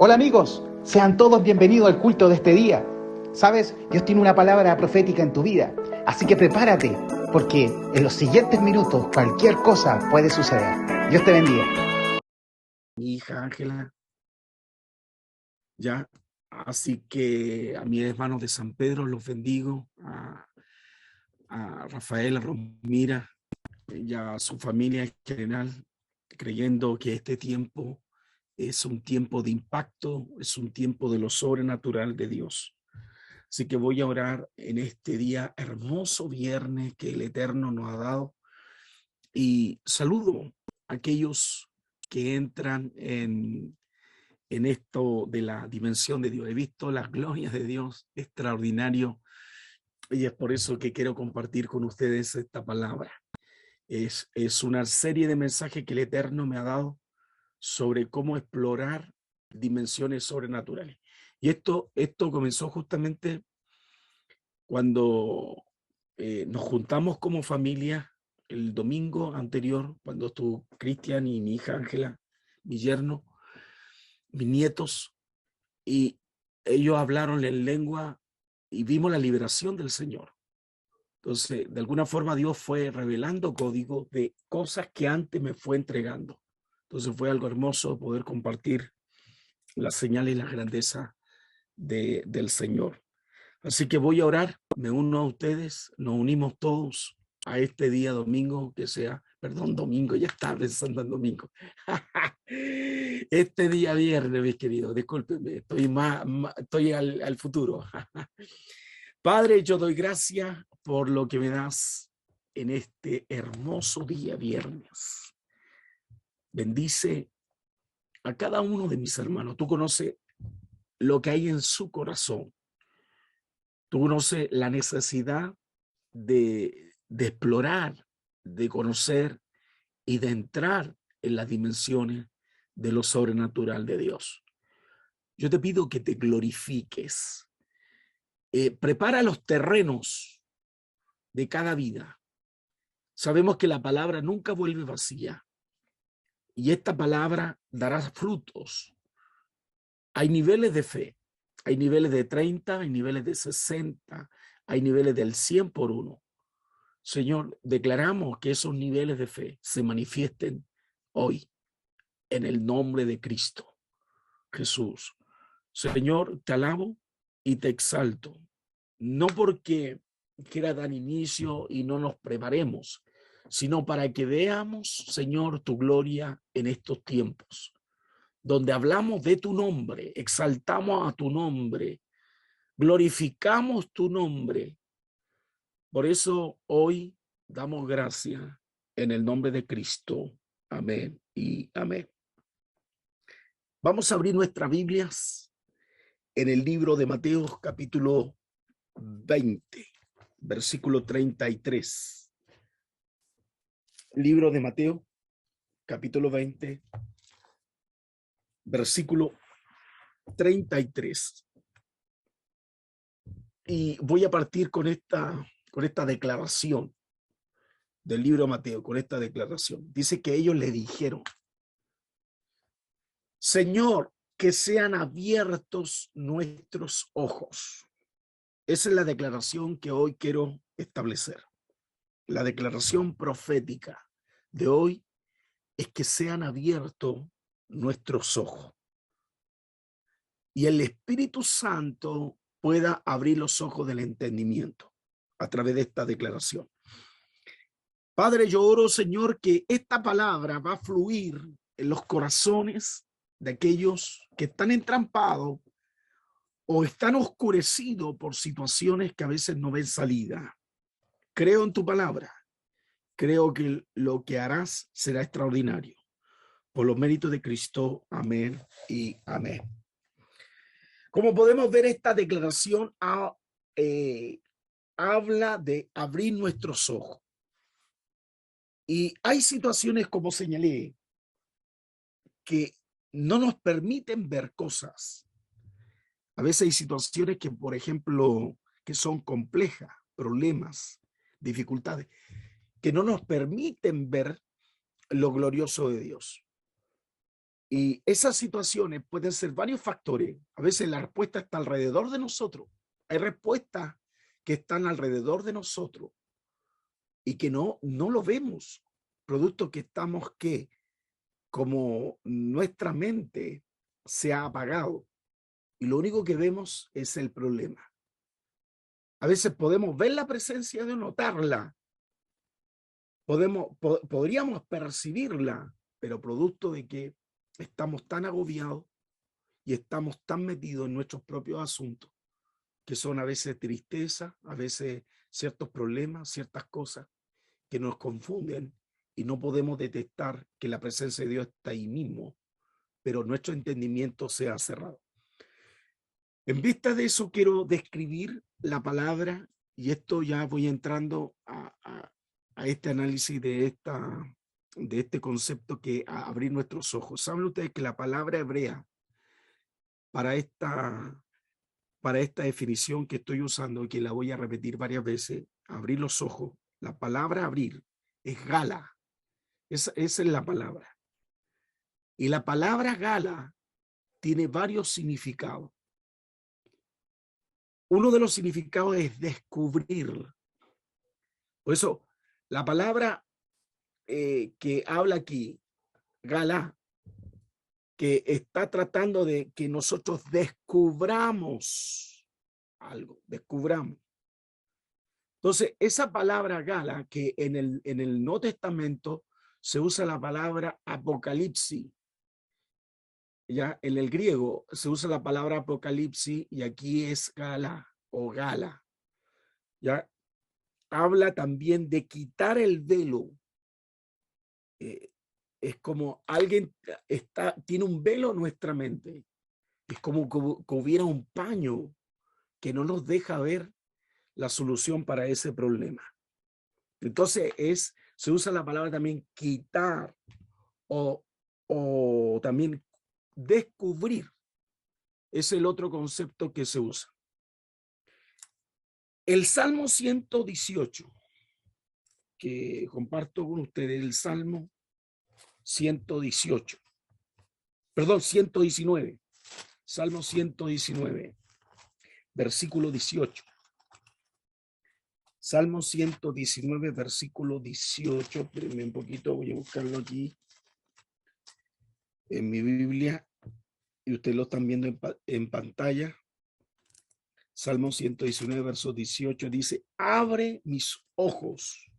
Hola amigos, sean todos bienvenidos al culto de este día. Sabes, Dios tiene una palabra profética en tu vida, así que prepárate, porque en los siguientes minutos cualquier cosa puede suceder. Dios te bendiga. Mi hija Ángela, ya. Así que a mis hermanos de San Pedro los bendigo, a Rafael, a Romira y a su familia en general, creyendo que este tiempo es un tiempo de impacto, es un tiempo de lo sobrenatural de Dios. Así que voy a orar en este día hermoso viernes que el Eterno nos ha dado y saludo a aquellos que entran en esto de la dimensión de Dios. He visto las glorias de Dios extraordinario y es por eso que quiero compartir con ustedes esta palabra. Es una serie de mensajes que el Eterno me ha dado sobre cómo explorar dimensiones sobrenaturales. Y esto comenzó justamente cuando nos juntamos como familia el domingo anterior, cuando estuvo Cristian y mi hija Ángela, mi yerno, mis nietos, y ellos hablaron en lengua y vimos la liberación del Señor. Entonces, de alguna forma Dios fue revelando códigos de cosas que antes me fue entregando. Entonces fue algo hermoso poder compartir las señales y la grandeza del Señor. Así que voy a orar, me uno a ustedes, nos unimos todos a este día domingo, que sea, perdón, domingo, ya está pensando en domingo. Este día viernes, mis queridos, discúlpenme, estoy al futuro. Padre, yo doy gracias por lo que me das en este hermoso día viernes. Bendice a cada uno de mis hermanos. Tú conoces lo que hay en su corazón. Tú conoces la necesidad de explorar, de conocer y de entrar en las dimensiones de lo sobrenatural de Dios. Yo te pido que te glorifiques. Prepara los terrenos de cada vida. Sabemos que la palabra nunca vuelve vacía y esta palabra dará frutos. Hay niveles de fe, hay niveles de 30, hay niveles de 60, hay niveles del 100 por uno. Señor, declaramos que esos niveles de fe se manifiesten hoy en el nombre de Cristo Jesús. Señor, te alabo y te exalto, no porque quiera dar inicio y no nos preparemos, sino para que veamos, Señor, tu gloria en estos tiempos, donde hablamos de tu nombre, exaltamos a tu nombre, glorificamos tu nombre. Por eso hoy damos gracias en el nombre de Cristo. Amén y amén. Vamos a abrir nuestras Biblias en el libro de Mateo, capítulo 20, versículo 33. Libro de Mateo, capítulo 20, versículo 33. Y voy a partir con esta declaración del libro de Mateo, con esta declaración. Dice que ellos le dijeron: Señor, que sean abiertos nuestros ojos. Esa es la declaración que hoy quiero establecer. La declaración profética de hoy es que sean abiertos nuestros ojos y el Espíritu Santo pueda abrir los ojos del entendimiento a través de esta declaración. Padre, yo oro, Señor, que esta palabra va a fluir en los corazones de aquellos que están entrampados o están oscurecidos por situaciones que a veces no ven salida. Creo en tu palabra. Creo que lo que harás será extraordinario. Por los méritos de Cristo. Amén y amén. Como podemos ver, esta declaración habla de abrir nuestros ojos. Y hay situaciones, como señalé, que no nos permiten ver cosas. A veces hay situaciones que, por ejemplo, que son complejas, problemas, dificultades, que no nos permiten ver lo glorioso de Dios. Y esas situaciones pueden ser varios factores. A veces la respuesta está alrededor de nosotros. Hay respuestas que están alrededor de nosotros y que no lo vemos. Producto que estamos como nuestra mente se ha apagado y lo único que vemos es el problema. A veces podemos ver la presencia de notarla. Podríamos percibirla, pero producto de que estamos tan agobiados y estamos tan metidos en nuestros propios asuntos, que son a veces tristeza, a veces ciertos problemas, ciertas cosas que nos confunden y no podemos detectar que la presencia de Dios está ahí mismo, pero nuestro entendimiento se ha cerrado. En vista de eso, quiero describir la palabra, y esto ya voy entrando a este análisis de este concepto que abrir nuestros ojos. ¿Saben ustedes que la palabra hebrea para esta definición que estoy usando, y que la voy a repetir varias veces, abrir los ojos, la palabra abrir es gala? Esa es la palabra. Y la palabra gala tiene varios significados. Uno de los significados es descubrir. Por eso, la palabra que habla aquí, gala, que está tratando de que nosotros descubramos algo, descubramos. Entonces, esa palabra gala, que en el Nuevo Testamento se usa la palabra apocalipsis. Ya en el griego se usa la palabra apocalipsis y aquí es gala o gala. Ya habla también de quitar el velo. Es como alguien tiene un velo en nuestra mente. Es como que hubiera un paño que no nos deja ver la solución para ese problema. Entonces se usa la palabra también quitar o también descubrir. Es el otro concepto que se usa. El Salmo 118, que comparto con ustedes, el Salmo 118, perdón, 119, Salmo 119, versículo 18. Salmo 119, versículo 18. Espérenme un poquito, voy a buscarlo aquí en mi Biblia y ustedes lo están viendo en pantalla. Salmo 119, verso 18 dice: abre mis ojos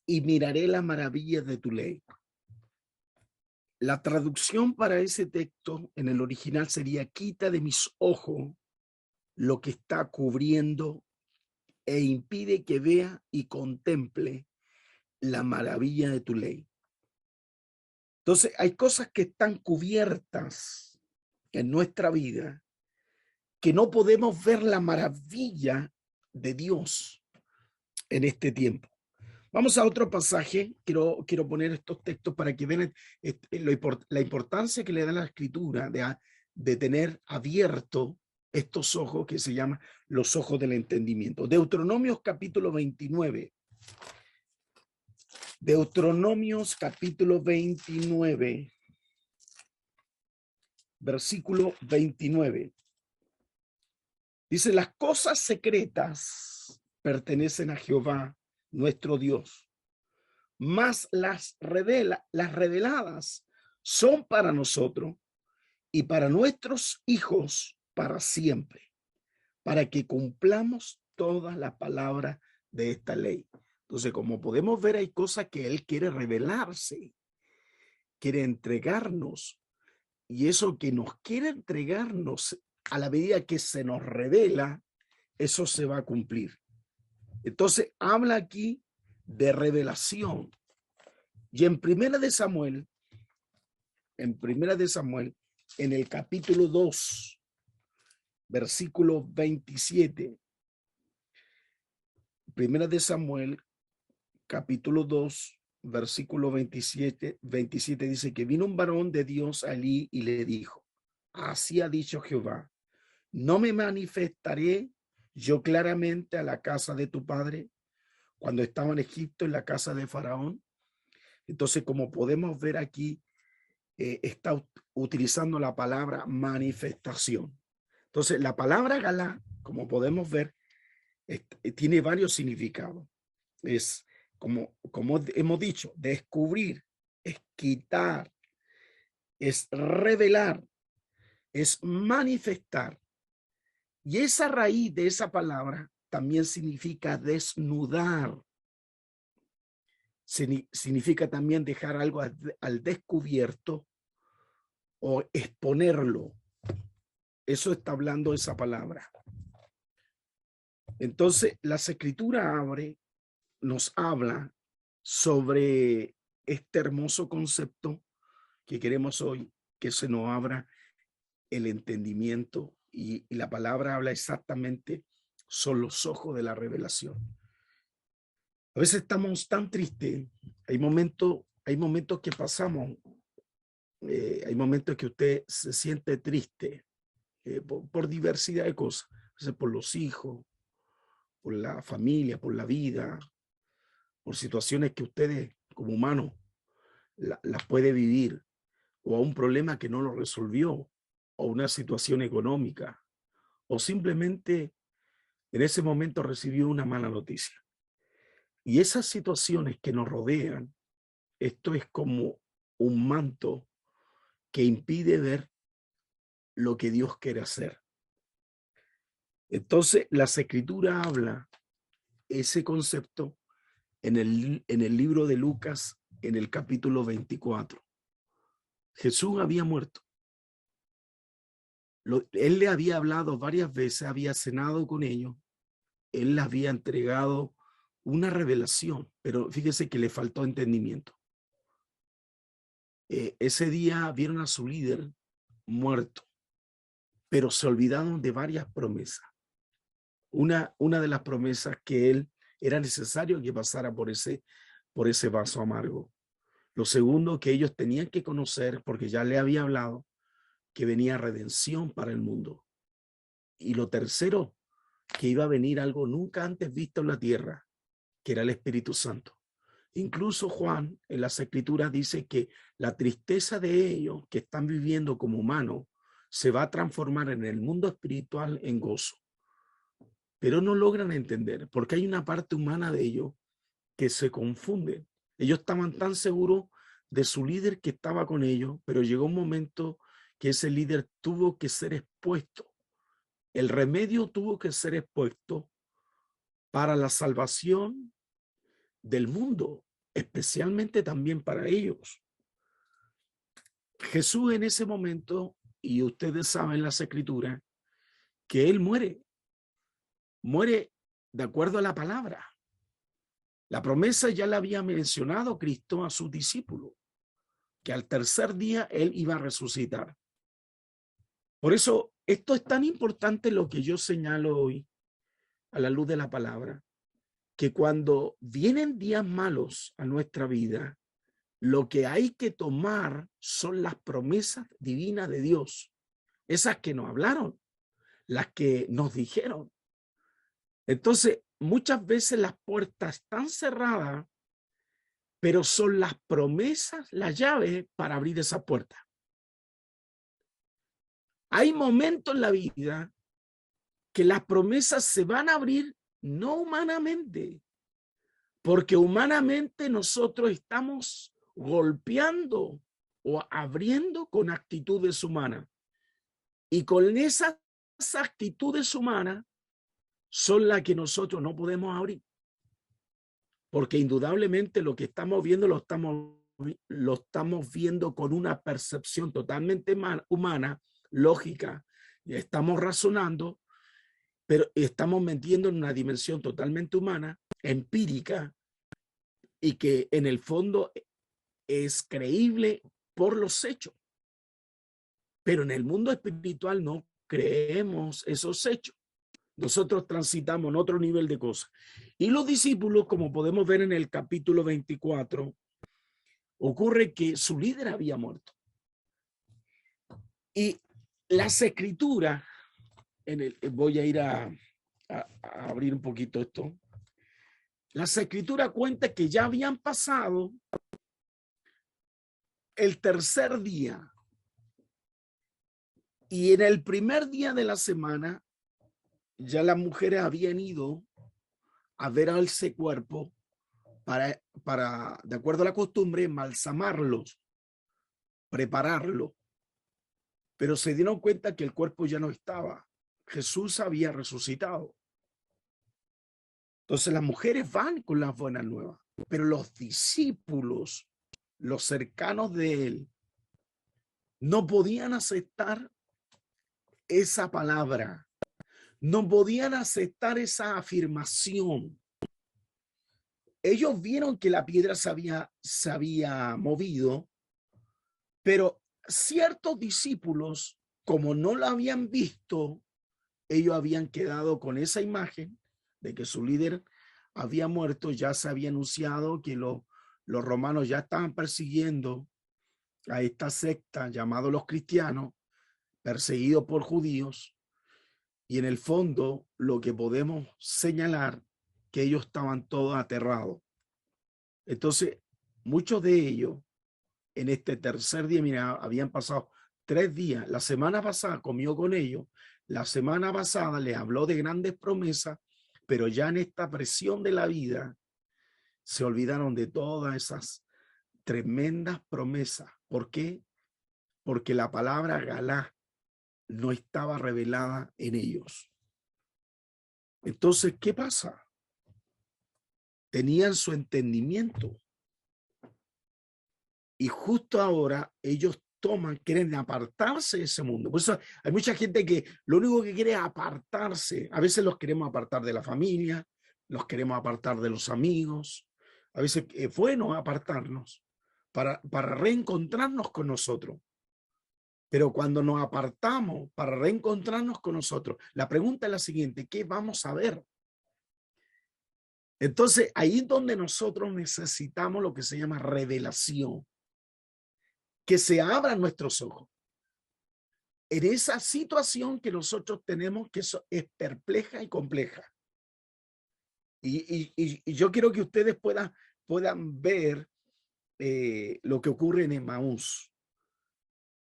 y miraré la maravilla de tu ley. La traducción para ese texto en el original sería: quita de mis ojos lo que está cubriendo e impide que vea y contemple la maravilla de tu ley. Entonces, hay cosas que están cubiertas en nuestra vida que no podemos ver la maravilla de Dios en este tiempo. Vamos a otro pasaje. Quiero poner estos textos para que vean la importancia que le da la escritura de tener abierto estos ojos que se llaman los ojos del entendimiento. Deuteronomios capítulo 29. Deuteronomios capítulo 29, versículo 29. Dice: las cosas secretas pertenecen a Jehová, nuestro Dios, mas las reveladas son para nosotros y para nuestros hijos para siempre, para que cumplamos todas las palabras de esta ley. Entonces, como podemos ver, hay cosas que Él quiere revelarse, quiere entregarnos, y eso que nos quiere entregarnos, a la medida que se nos revela, eso se va a cumplir. Entonces, habla aquí de revelación. Y en Primera de Samuel, en el capítulo 2, versículo 27, Primera de Samuel, capítulo 2, versículo 27 dice que vino un varón de Dios allí y le dijo: así ha dicho Jehová, no me manifestaré yo claramente a la casa de tu padre cuando estaba en Egipto, en la casa de Faraón. Entonces, como podemos ver aquí, está utilizando la palabra manifestación. Entonces, la palabra Galá, como podemos ver, tiene varios significados. Es como hemos dicho, descubrir, es quitar, es revelar, es manifestar. Y esa raíz de esa palabra también significa desnudar. Significa también dejar algo al descubierto o exponerlo. Eso está hablando esa palabra. Entonces, las Escrituras nos habla sobre este hermoso concepto que queremos hoy, que se nos abra el entendimiento, y la palabra habla exactamente, son los ojos de la revelación. A veces estamos tan tristes, hay momentos que pasamos, hay momentos que usted se siente triste por diversidad de cosas, a veces por los hijos, por la familia, por la vida, por situaciones que ustedes como humanos las puede vivir, o a un problema que no lo resolvió, o una situación económica, o simplemente en ese momento recibió una mala noticia. Y esas situaciones que nos rodean, esto es como un manto que impide ver lo que Dios quiere hacer. Entonces, las Escrituras habla ese concepto en el libro de Lucas, en el capítulo 24. Jesús había muerto. Él le había hablado varias veces, había cenado con ellos, él le había entregado una revelación, pero fíjese que le faltó entendimiento. Ese día vieron a su líder muerto, pero se olvidaron de varias promesas. Una de las promesas que él era necesario que pasara por ese vaso amargo. Lo segundo, que ellos tenían que conocer, porque ya le había hablado, que venía redención para el mundo. Y lo tercero, que iba a venir algo nunca antes visto en la tierra, que era el Espíritu Santo. Incluso Juan en las Escrituras dice que la tristeza de ellos que están viviendo como humanos se va a transformar en el mundo espiritual en gozo. Pero no logran entender, porque hay una parte humana de ellos que se confunde. Ellos estaban tan seguros de su líder que estaba con ellos, pero llegó un momento que ese líder tuvo que ser expuesto. El remedio tuvo que ser expuesto para la salvación del mundo, especialmente también para ellos. Jesús en ese momento, y ustedes saben las Escrituras, que él muere de acuerdo a la palabra. La promesa ya la había mencionado Cristo a sus discípulos, que al tercer día él iba a resucitar. Por eso, esto es tan importante lo que yo señalo hoy a la luz de la palabra, que cuando vienen días malos a nuestra vida, lo que hay que tomar son las promesas divinas de Dios, esas que nos hablaron, las que nos dijeron. Entonces, muchas veces las puertas están cerradas, pero son las promesas la llave para abrir esa puerta. Hay momentos en la vida que las promesas se van a abrir no humanamente, porque humanamente nosotros estamos golpeando o abriendo con actitudes humanas. Y con esas actitudes humanas son las que nosotros no podemos abrir. Porque indudablemente lo que estamos viendo lo estamos viendo con una percepción totalmente humana, lógica. Estamos razonando, pero estamos metiendo en una dimensión totalmente humana, empírica, y que en el fondo es creíble por los hechos. Pero en el mundo espiritual no creemos esos hechos. Nosotros transitamos en otro nivel de cosas. Y los discípulos, como podemos ver en el capítulo 24, ocurre que su líder había muerto. Y las Escrituras, voy a ir a abrir un poquito esto. Las Escrituras cuentan que ya habían pasado el tercer día. Y en el primer día de la semana, ya las mujeres habían ido a ver a ese cuerpo para, de acuerdo a la costumbre, embalsamarlos, prepararlo. Pero se dieron cuenta que el cuerpo ya no estaba. Jesús había resucitado. Entonces las mujeres van con las buenas nuevas, pero los discípulos, los cercanos de él, no podían aceptar esa palabra, no podían aceptar esa afirmación. Ellos vieron que la piedra se había movido, pero ciertos discípulos, como no la habían visto, ellos habían quedado con esa imagen de que su líder había muerto. Ya se había anunciado que los romanos ya estaban persiguiendo a esta secta llamada los cristianos, perseguidos por judíos, y en el fondo lo que podemos señalar que ellos estaban todos aterrados. Entonces, muchos de ellos en este tercer día, mira, habían pasado 3 días. La semana pasada comió con ellos, la semana pasada les habló de grandes promesas, pero ya en esta presión de la vida se olvidaron de todas esas tremendas promesas. ¿Por qué? Porque la palabra Galá no estaba revelada en ellos. Entonces, ¿qué pasa? Tenían su entendimiento y justo ahora ellos quieren apartarse de ese mundo. Por eso hay mucha gente que lo único que quiere es apartarse. A veces los queremos apartar de la familia, los queremos apartar de los amigos. A veces es bueno apartarnos para reencontrarnos con nosotros. Pero cuando nos apartamos para reencontrarnos con nosotros, la pregunta es la siguiente: ¿qué vamos a ver? Entonces, ahí es donde nosotros necesitamos lo que se llama revelación. Que se abran nuestros ojos. En esa situación que nosotros tenemos, que eso es perpleja y compleja. Y yo quiero que ustedes puedan ver lo que ocurre en Emaús.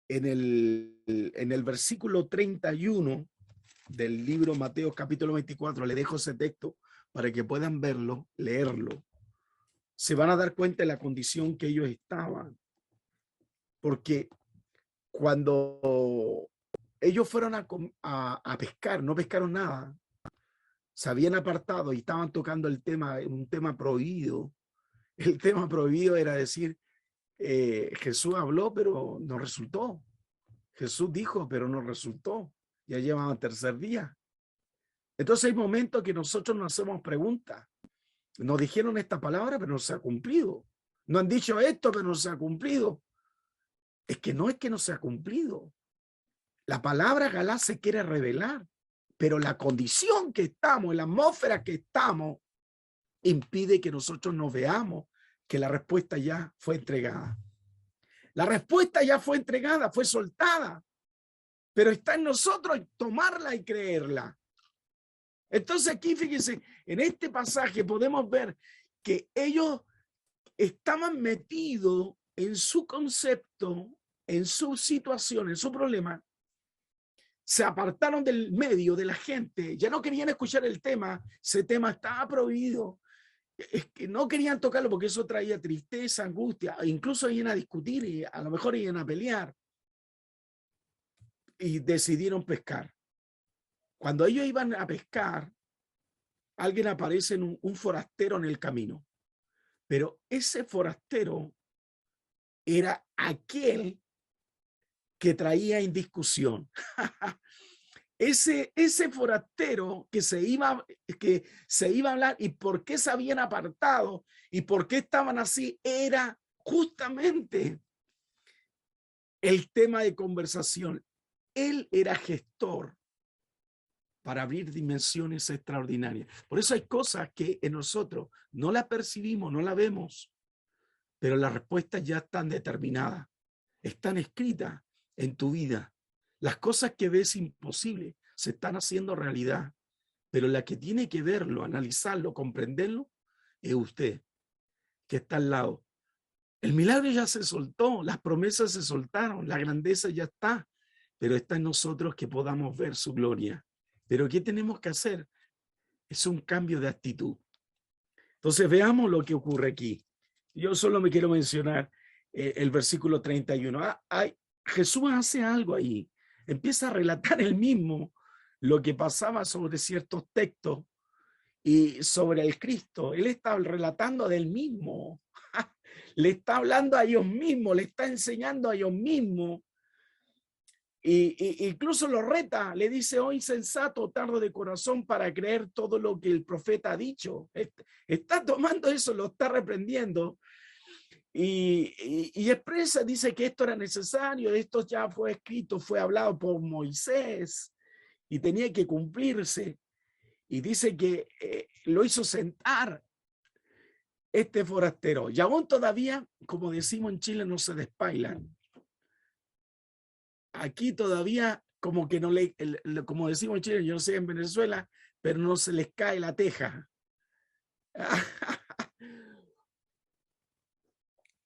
En el versículo 31 del libro Mateo capítulo 24, le dejo ese texto para que puedan verlo, leerlo. Se van a dar cuenta de la condición que ellos estaban. Porque cuando ellos fueron a pescar, no pescaron nada, se habían apartado y estaban tocando un tema prohibido. El tema prohibido era decir, Jesús habló, pero no resultó. Jesús dijo, pero no resultó. Ya llevan el tercer día. Entonces hay momentos que nosotros nos hacemos preguntas. Nos dijeron esta palabra, pero no se ha cumplido. Nos han dicho esto, pero no se ha cumplido. Es que no se ha cumplido. La palabra Galá se quiere revelar, pero la condición que estamos, la atmósfera que estamos, impide que nosotros nos veamos que la respuesta ya fue entregada. La respuesta ya fue entregada, fue soltada, pero está en nosotros tomarla y creerla. Entonces aquí, fíjense, en este pasaje podemos ver que ellos estaban metidos en su concepto, en su situación, en su problema. Se apartaron del medio de la gente, ya no querían escuchar el tema, ese tema estaba prohibido, es que no querían tocarlo porque eso traía tristeza, angustia, e incluso iban a discutir y a lo mejor iban a pelear, y decidieron pescar. Cuando ellos iban a pescar, alguien aparece en un forastero en el camino, pero ese forastero era aquel que traía en discusión. Ese forastero que se iba a hablar y por qué se habían apartado y por qué estaban así, era justamente el tema de conversación. Él era gestor para abrir dimensiones extraordinarias. Por eso hay cosas que en nosotros no las percibimos, no las vemos, pero las respuestas ya están determinadas, están escritas en tu vida. Las cosas que ves imposibles se están haciendo realidad, pero la que tiene que verlo, analizarlo, comprenderlo, es usted, que está al lado. El milagro ya se soltó, las promesas se soltaron, la grandeza ya está, pero está en nosotros que podamos ver su gloria. Pero ¿qué tenemos que hacer? Es un cambio de actitud. Entonces veamos lo que ocurre aquí. Yo solo me quiero mencionar el versículo 31. Jesús hace algo ahí. Empieza a relatar él mismo lo que pasaba sobre ciertos textos y sobre el Cristo. Él está relatando del mismo. Le está hablando a ellos mismos, le está enseñando a ellos mismos. Y incluso lo reta, le dice: oh insensato, tardo de corazón para creer todo lo que el profeta ha dicho. Está tomando eso, lo está reprendiendo. Y expresa, dice que esto era necesario, esto ya fue escrito, fue hablado por Moisés y tenía que cumplirse. Y dice que lo hizo sentar este forastero. Y aún todavía, como decimos en Chile, no se despailan. Aquí todavía como que no como decimos en Chile, yo no sé en Venezuela, pero no se les cae la teja.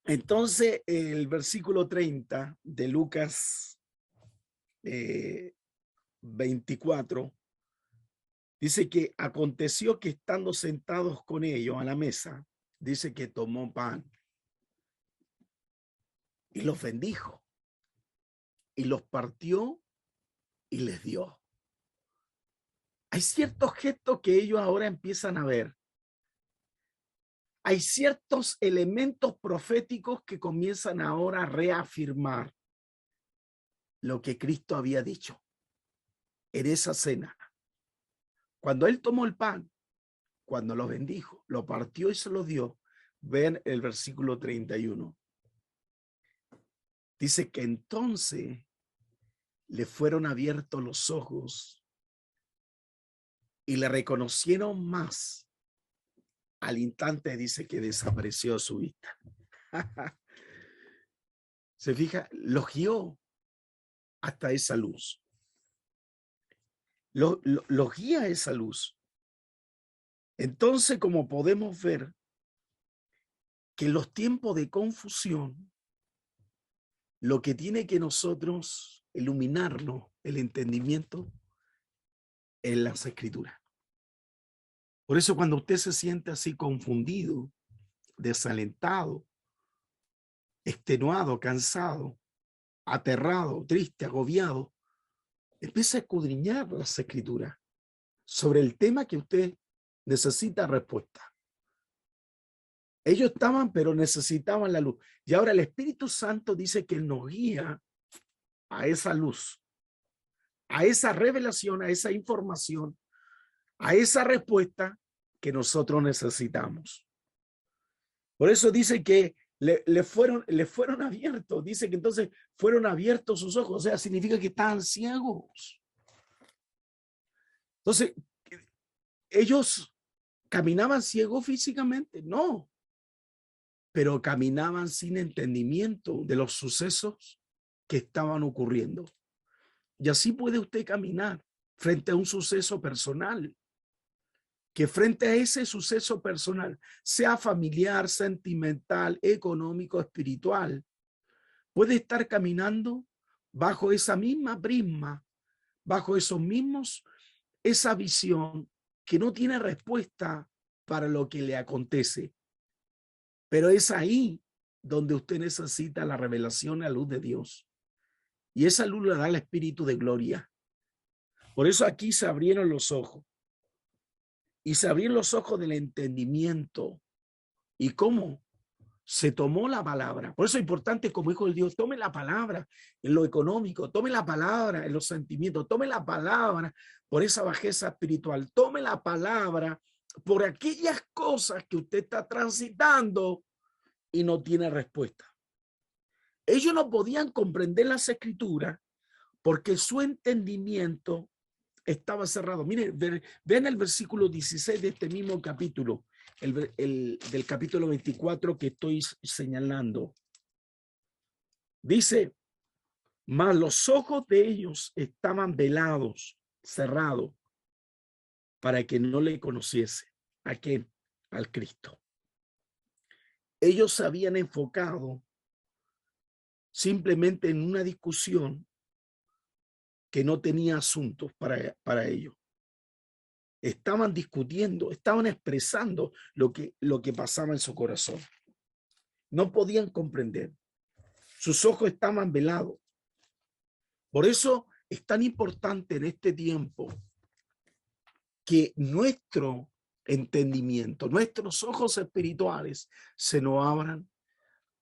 Entonces, el versículo 30 de Lucas 24 dice que aconteció que estando sentados con ellos a la mesa, dice que tomó pan y los bendijo y los partió y les dio. Hay ciertos gestos que ellos ahora empiezan a ver. Hay ciertos elementos proféticos que comienzan ahora a reafirmar lo que Cristo había dicho en esa cena. Cuando él tomó el pan, cuando lo bendijo, lo partió y se lo dio. Ven el versículo 31. Dice que entonces le fueron abiertos los ojos y le reconocieron más. Al instante dice que desapareció su vista. Se fija, los guió hasta esa luz. Los guía a esa luz. Entonces, como podemos ver, que en los tiempos de confusión, lo que tiene que nosotros iluminarnos, el entendimiento, es las escrituras. Por eso cuando usted se siente así confundido, desalentado, extenuado, cansado, aterrado, triste, agobiado, empieza a escudriñar las escrituras sobre el tema que usted necesita respuesta. Ellos estaban, pero necesitaban la luz. Y ahora el Espíritu Santo dice que nos guía a esa luz, a esa revelación, a esa información, a esa respuesta que nosotros necesitamos. Por eso dice que le fueron abiertos. Dice que entonces fueron abiertos sus ojos. O sea, significa que estaban ciegos. Entonces, ellos caminaban ciegos físicamente, no, pero caminaban sin entendimiento de los sucesos que estaban ocurriendo. Y así puede usted caminar frente a un suceso personal, que frente a ese suceso personal, sea familiar, sentimental, económico, espiritual, puede estar caminando bajo esa misma prisma, bajo esos mismos, esa visión que no tiene respuesta para lo que le acontece. Pero es ahí donde usted necesita la revelación y la luz de Dios. Y esa luz le da el Espíritu de gloria. Por eso aquí se abrieron los ojos. Y se abrieron los ojos del entendimiento. ¿Y cómo? Se tomó la palabra. Por eso es importante, como hijo de Dios, tome la palabra en lo económico, tome la palabra en los sentimientos, tome la palabra por esa bajeza espiritual, tome la palabra por aquellas cosas que usted está transitando y no tiene respuesta. Ellos no podían comprender las escrituras porque su entendimiento estaba cerrado. Miren, vean el versículo 16 de este mismo capítulo, del capítulo 24 que estoy señalando. Dice: mas los ojos de ellos estaban velados, cerrados, para que no le conociese. ¿A quién? Al Cristo. ellos se habían enfocado simplemente en una discusión que no tenía asuntos para ellos. Estaban discutiendo, estaban expresando lo que pasaba en su corazón. No podían comprender. Sus ojos estaban velados. Por eso es tan importante en este tiempo que nuestro entendimiento, nuestros ojos espirituales se nos abran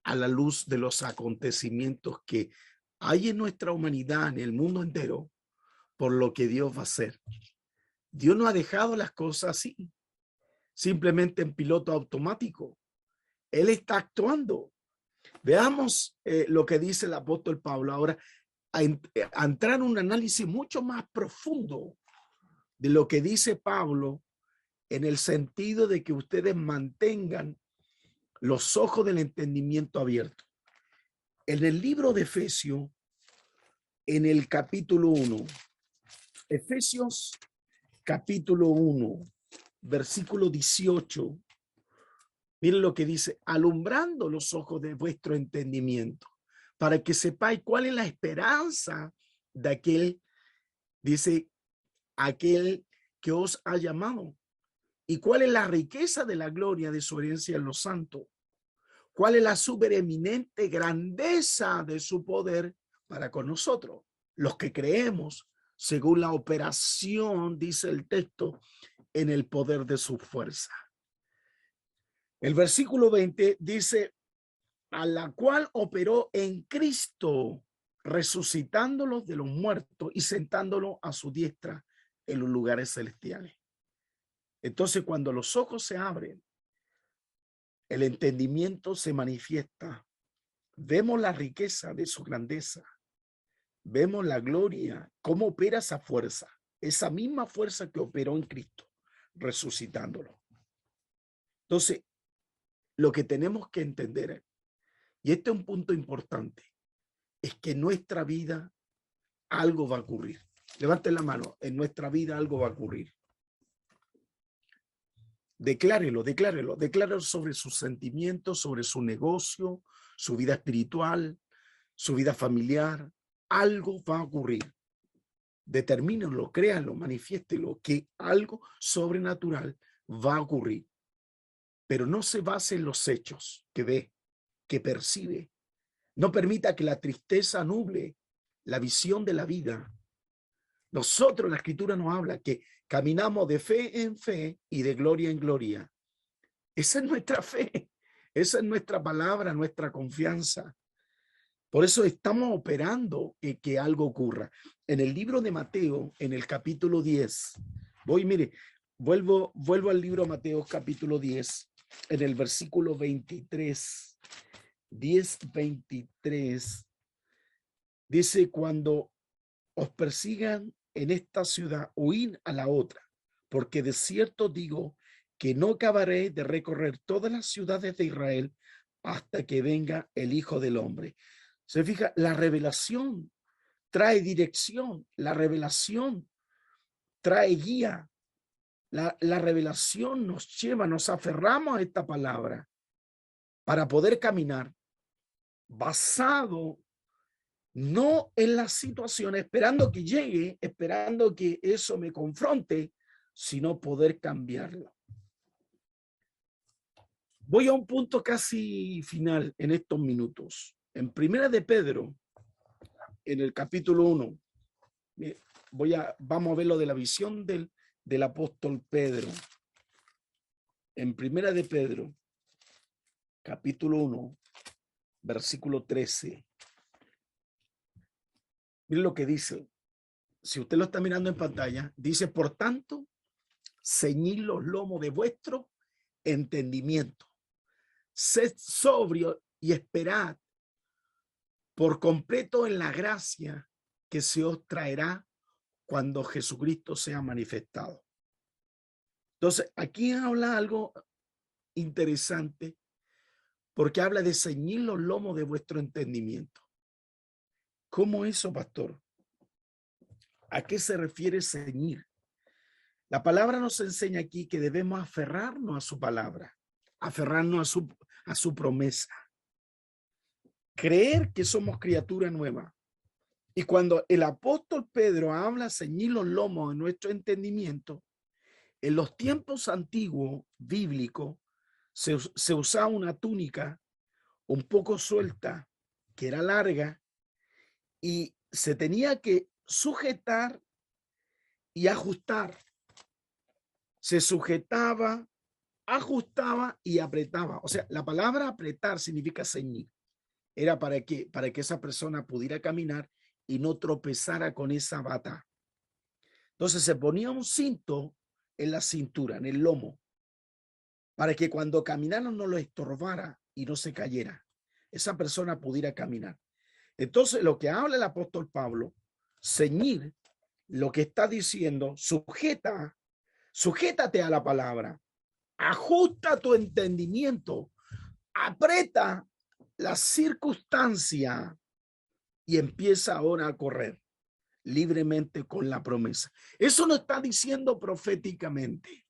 a la luz de los acontecimientos que hay en nuestra humanidad, en el mundo entero, por lo que Dios va a hacer. Dios no ha dejado las cosas así, simplemente en piloto automático. Él está actuando. Veamos lo que dice el apóstol Pablo ahora, a entrar en un análisis mucho más profundo de lo que dice Pablo, en el sentido de que ustedes mantengan los ojos del entendimiento abiertos. En el libro de Efesios, en el capítulo 1, Efesios capítulo 1, versículo 18, miren lo que dice: alumbrando los ojos de vuestro entendimiento, para que sepáis cuál es la esperanza de aquel, dice, aquel que os ha llamado, y cuál es la riqueza de la gloria de su herencia en los santos, cuál es la supereminente grandeza de su poder para con nosotros, los que creemos, según la operación, dice el texto, en el poder de su fuerza. El versículo 20 dice: a la cual operó en Cristo, resucitándolos de los muertos y sentándolos a su diestra en los lugares celestiales. Entonces, cuando los ojos se abren, el entendimiento se manifiesta. Vemos la riqueza de su grandeza. Vemos la gloria, cómo opera esa fuerza, esa misma fuerza que operó en Cristo, resucitándolo. Entonces, lo que tenemos que entender, y este es un punto importante, es que en nuestra vida algo va a ocurrir. Levanten la mano, en nuestra vida algo va a ocurrir. Declárelo sobre sus sentimientos, sobre su negocio, su vida espiritual, su vida familiar. Algo va a ocurrir. Determínenlo, créanlo, manifiéstelo, que algo sobrenatural va a ocurrir. Pero no se base en los hechos que ve, que percibe. No permita que la tristeza nuble la visión de la vida. Nosotros, la Escritura nos habla que caminamos de fe en fe y de gloria en gloria. Esa es nuestra fe, esa es nuestra palabra, nuestra confianza. Por eso estamos operando que algo ocurra. En el libro de Mateo, en el capítulo 10, vuelvo al libro de Mateo, capítulo 10, en el versículo 23, 10:23, dice: cuando os persigan en esta ciudad, huid a la otra, porque de cierto digo que no acabaré de recorrer todas las ciudades de Israel hasta que venga el Hijo del Hombre. Se fija, la revelación trae dirección, la revelación trae guía, la revelación nos lleva, nos aferramos a esta palabra para poder caminar basado no en la situación, esperando que llegue, esperando que eso me confronte, sino poder cambiarlo. Voy a un punto casi final en estos minutos. En Primera de Pedro, en el capítulo 1, vamos a ver lo de la visión del apóstol Pedro. En Primera de Pedro, capítulo 1, versículo 13. Miren lo que dice. Si usted lo está mirando en pantalla, dice: por tanto, ceñid los lomos de vuestro entendimiento. Sed sobrio y esperad por completo en la gracia que se os traerá cuando Jesucristo sea manifestado. Entonces, aquí habla algo interesante, porque habla de ceñir los lomos de vuestro entendimiento. ¿Cómo eso, pastor? ¿A qué se refiere ceñir? La palabra nos enseña aquí que debemos aferrarnos a su palabra, aferrarnos a su promesa. Creer que somos criatura nueva. Y cuando el apóstol Pedro habla ceñir los lomos de nuestro entendimiento, en los tiempos antiguos bíblicos se usaba una túnica un poco suelta, que era larga, y se tenía que sujetar y ajustar. Se sujetaba, ajustaba y apretaba. O sea, la palabra apretar significa ceñir. Era para que esa persona pudiera caminar y no tropezara con esa bata. Entonces se ponía un cinto en la cintura, en el lomo, para que cuando caminara no lo estorbara y no se cayera. Esa persona pudiera caminar. Entonces lo que habla el apóstol Pablo, ceñir, lo que está diciendo, sujétate a la palabra, ajusta tu entendimiento, aprieta la circunstancia y empieza ahora a correr libremente con la promesa. Eso no está diciendo proféticamente.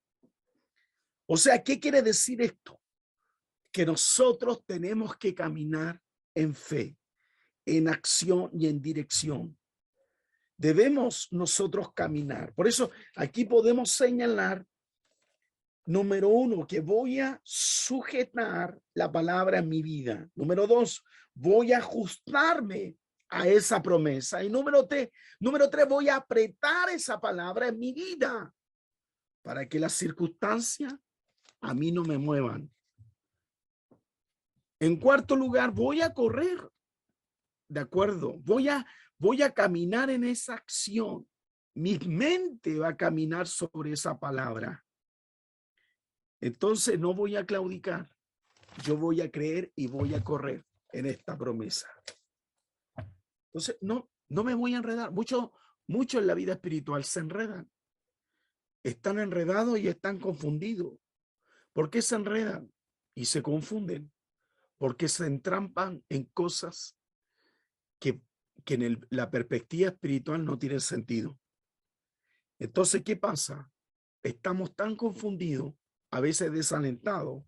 O sea, ¿qué quiere decir esto? Que nosotros tenemos que caminar en fe, en acción y en dirección. Debemos nosotros caminar. Por eso aquí podemos señalar, número 1, que voy a sujetar la palabra en mi vida. Número 2, voy a ajustarme a esa promesa. Y número 3, voy a apretar esa palabra en mi vida para que las circunstancias a mí no me muevan. En cuarto lugar, voy a correr. ¿De acuerdo? Voy a caminar en esa acción. Mi mente va a caminar sobre esa palabra. Entonces no voy a claudicar. Yo voy a creer y voy a correr en esta promesa. Entonces no me voy a enredar. Mucho en la vida espiritual se enredan. Están enredados y están confundidos. ¿Por qué se enredan y se confunden? Porque se entrampan en cosas que en la perspectiva espiritual no tienen sentido. Entonces, ¿qué pasa? Estamos tan confundidos, a veces desalentados,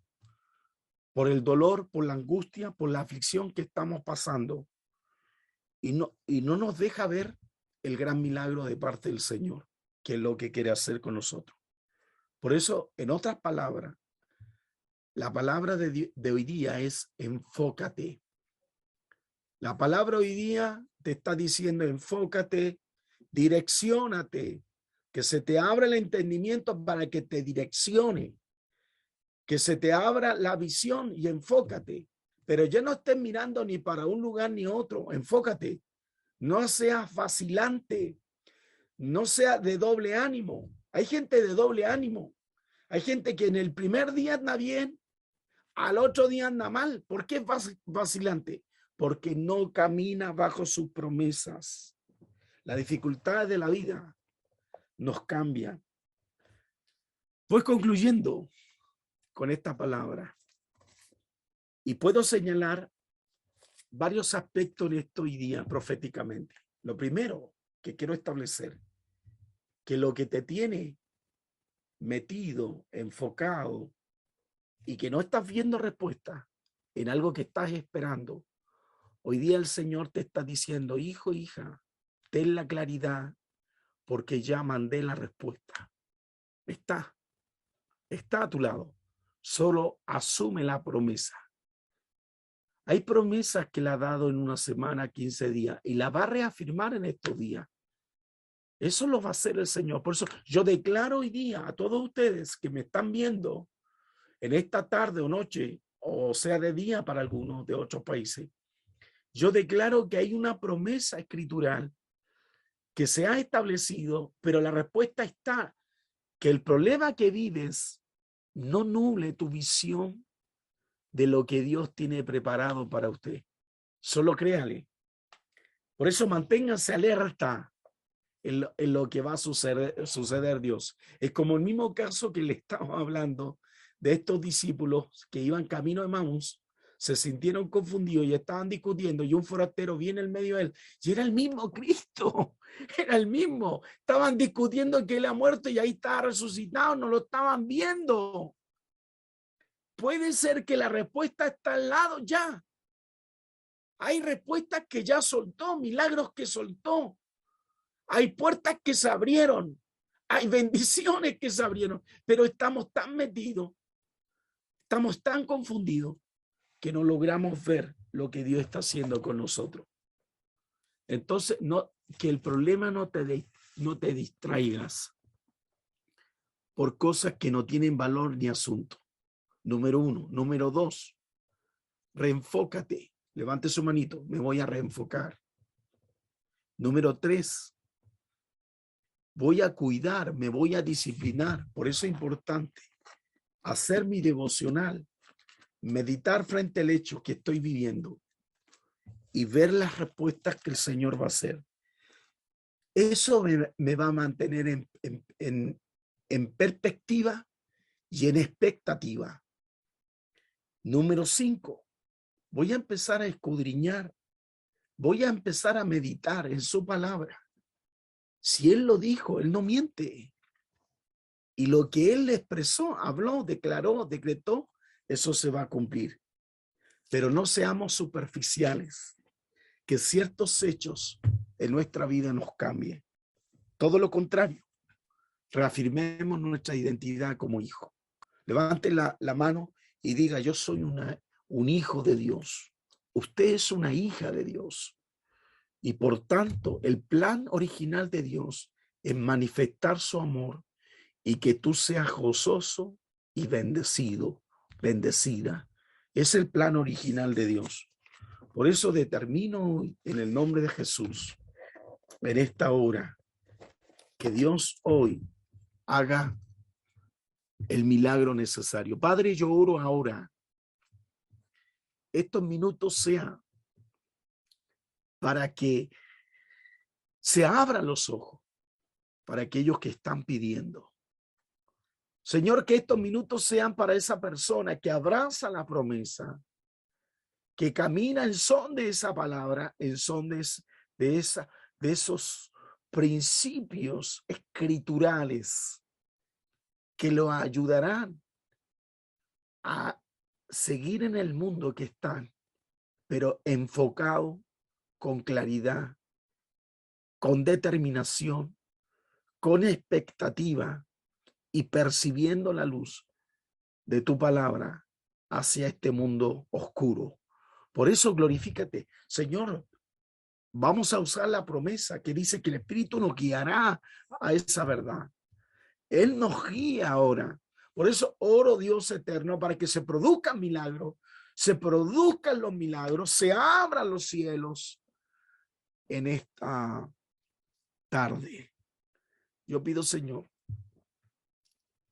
por el dolor, por la angustia, por la aflicción que estamos pasando, y no nos deja ver el gran milagro de parte del Señor, que es lo que quiere hacer con nosotros. Por eso, en otras palabras, la palabra de hoy día es enfócate. La palabra hoy día te está diciendo enfócate, direcciónate, que se te abra el entendimiento para que te direccione, que se te abra la visión y enfócate. Pero ya no estés mirando ni para un lugar ni otro, enfócate. No seas vacilante, no sea de doble ánimo. Hay gente de doble ánimo. Hay gente que en el primer día anda bien, al otro día anda mal. ¿Por qué es vacilante? Porque no camina bajo sus promesas. Las dificultades de la vida nos cambian. Voy concluyendo con esta palabra y puedo señalar varios aspectos en esto hoy día proféticamente. Lo primero que quiero establecer, que lo que te tiene metido, enfocado y que no estás viendo respuesta en algo que estás esperando, hoy día el Señor te está diciendo, hijo, hija, ten la claridad porque ya mandé la respuesta. Está a tu lado. Solo asume la promesa. Hay promesas que la ha dado en una semana, 15 días, y la va a reafirmar en estos días. Eso lo va a hacer el Señor. Por eso yo declaro hoy día a todos ustedes que me están viendo en esta tarde o noche, o sea de día para algunos de otros países, yo declaro que hay una promesa escritural que se ha establecido, pero la respuesta está, que el problema que vives no nuble tu visión de lo que Dios tiene preparado para usted. Solo créale. Por eso manténganse alerta en lo que va a suceder Dios. Es como el mismo caso que le estaba hablando de estos discípulos que iban camino de Emaús, se sintieron confundidos y estaban discutiendo y un forastero viene en medio de él y era el mismo Cristo, era el mismo. Estaban discutiendo que él ha muerto y ahí está resucitado, no lo estaban viendo. puede ser que la respuesta está al lado ya. Hay respuestas que ya soltó, milagros que soltó. Hay puertas que se abrieron. Hay bendiciones que se abrieron. Pero estamos tan metidos, estamos tan confundidos que no logramos ver lo que Dios está haciendo con nosotros. Entonces, que el problema no te distraigas por cosas que no tienen valor ni asunto. Número 1. Número 2, reenfócate. Levante su manito, me voy a reenfocar. Número 3, voy a cuidar, me voy a disciplinar. Por eso es importante hacer mi devocional, meditar frente al hecho que estoy viviendo y ver las respuestas que el Señor va a hacer. Eso me va a mantener en perspectiva y en expectativa. Número 5, voy a empezar a escudriñar, voy a empezar a meditar en su palabra. Si Él lo dijo, Él no miente. Y lo que Él expresó, habló, declaró, decretó, eso se va a cumplir. Pero no seamos superficiales, que ciertos hechos en nuestra vida nos cambien. Todo lo contrario, reafirmemos nuestra identidad como hijo. Levante la mano y diga: yo soy un hijo de Dios. Usted es una hija de Dios. Y por tanto, el plan original de Dios es manifestar su amor y que tú seas gozoso y bendecido, bendecida. Es el plan original de Dios. Por eso determino en el nombre de Jesús, en esta hora, que Dios hoy haga el milagro necesario. Padre, yo oro ahora. Estos minutos sean para que se abran los ojos para aquellos que están pidiendo. Señor, que estos minutos sean para esa persona que abraza la promesa, que camina en son de esa palabra, en son de esos principios escriturales que lo ayudarán a seguir en el mundo que están, pero enfocado con claridad, con determinación, con expectativa y percibiendo la luz de tu palabra hacia este mundo oscuro. Por eso glorifícate, Señor. Vamos a usar la promesa que dice que el Espíritu nos guiará a esa verdad. Él nos guía ahora. Por eso oro, Dios eterno, para que se produzcan milagros, se produzcan los milagros, se abran los cielos en esta tarde. Yo pido, Señor,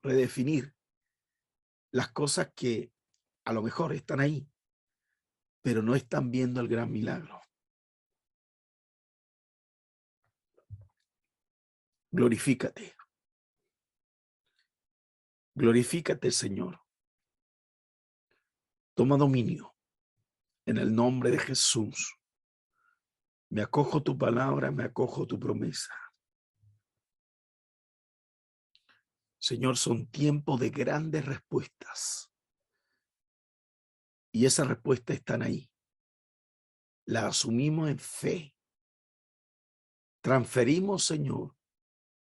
redefinir las cosas que a lo mejor están ahí, pero no están viendo el gran milagro. Glorifícate. Glorifícate, Señor. Toma dominio en el nombre de Jesús. Me acojo tu palabra, me acojo tu promesa. Señor, son tiempos de grandes respuestas. Y esas respuestas están ahí. Las asumimos en fe. Transferimos, Señor,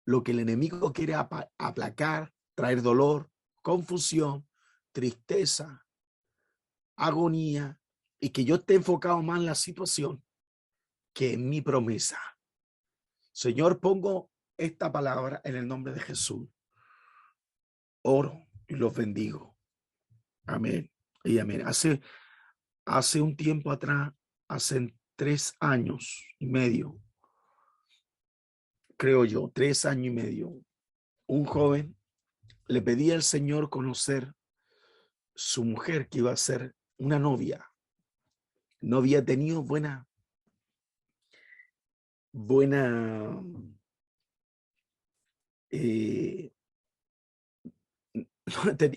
lo que el enemigo quiere aplacar, traer dolor, confusión, tristeza, agonía, y que yo esté enfocado más en la situación que en mi promesa. Señor, pongo esta palabra en el nombre de Jesús. Oro y los bendigo. Amén y amén. Hace un tiempo atrás, hace 3 años y medio, creo yo, 3 años y medio, un joven le pedía al Señor conocer su mujer, que iba a ser una novia. No había tenido buena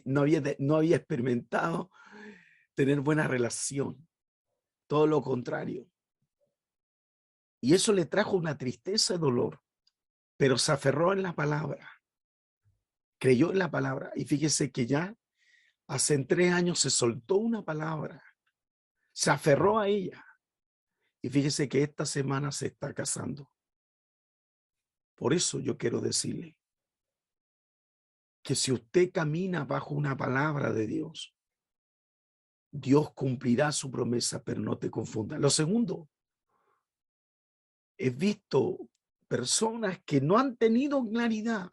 no había experimentado tener buena relación, todo lo contrario. Y eso le trajo una tristeza y dolor, pero se aferró en la palabra, creyó en la palabra, y fíjese que ya Hace 3 años se soltó una palabra, se aferró a ella. Y fíjese que esta semana se está casando. Por eso yo quiero decirle que si usted camina bajo una palabra de Dios, Dios cumplirá su promesa, pero no te confundas. Lo segundo, he visto personas que no han tenido claridad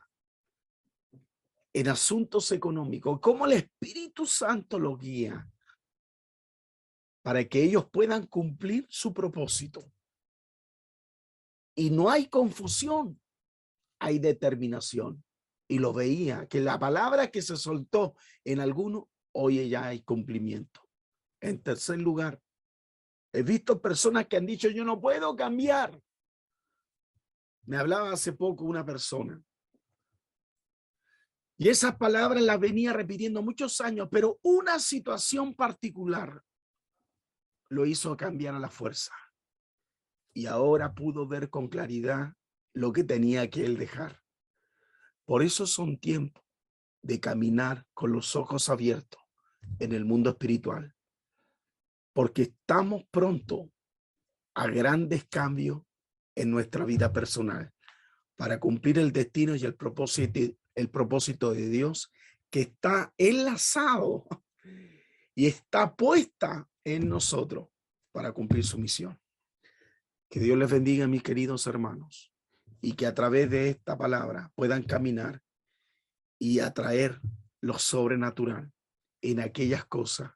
en asuntos económicos, cómo el Espíritu Santo los guía para que ellos puedan cumplir su propósito. Y no hay confusión, hay determinación. Y lo veía, que la palabra que se soltó en alguno, hoy ya hay cumplimiento. En tercer lugar, he visto personas que han dicho, yo no puedo cambiar. Me hablaba hace poco una persona. Y esas palabras las venía repitiendo muchos años, pero una situación particular lo hizo cambiar a la fuerza. Y ahora pudo ver con claridad lo que tenía que él dejar. Por eso son tiempos de caminar con los ojos abiertos en el mundo espiritual. Porque estamos pronto a grandes cambios en nuestra vida personal para cumplir el destino y el propósito de Dios que está enlazado y está puesta en nosotros para cumplir su misión. Que Dios les bendiga, mis queridos hermanos, y que a través de esta palabra puedan caminar y atraer lo sobrenatural en aquellas cosas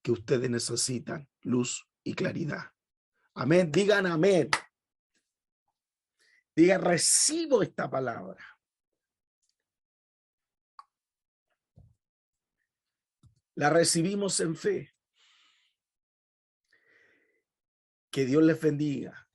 que ustedes necesitan, luz y claridad. Amén. Digan amén. Digan, recibo esta palabra. La recibimos en fe. Que Dios les bendiga.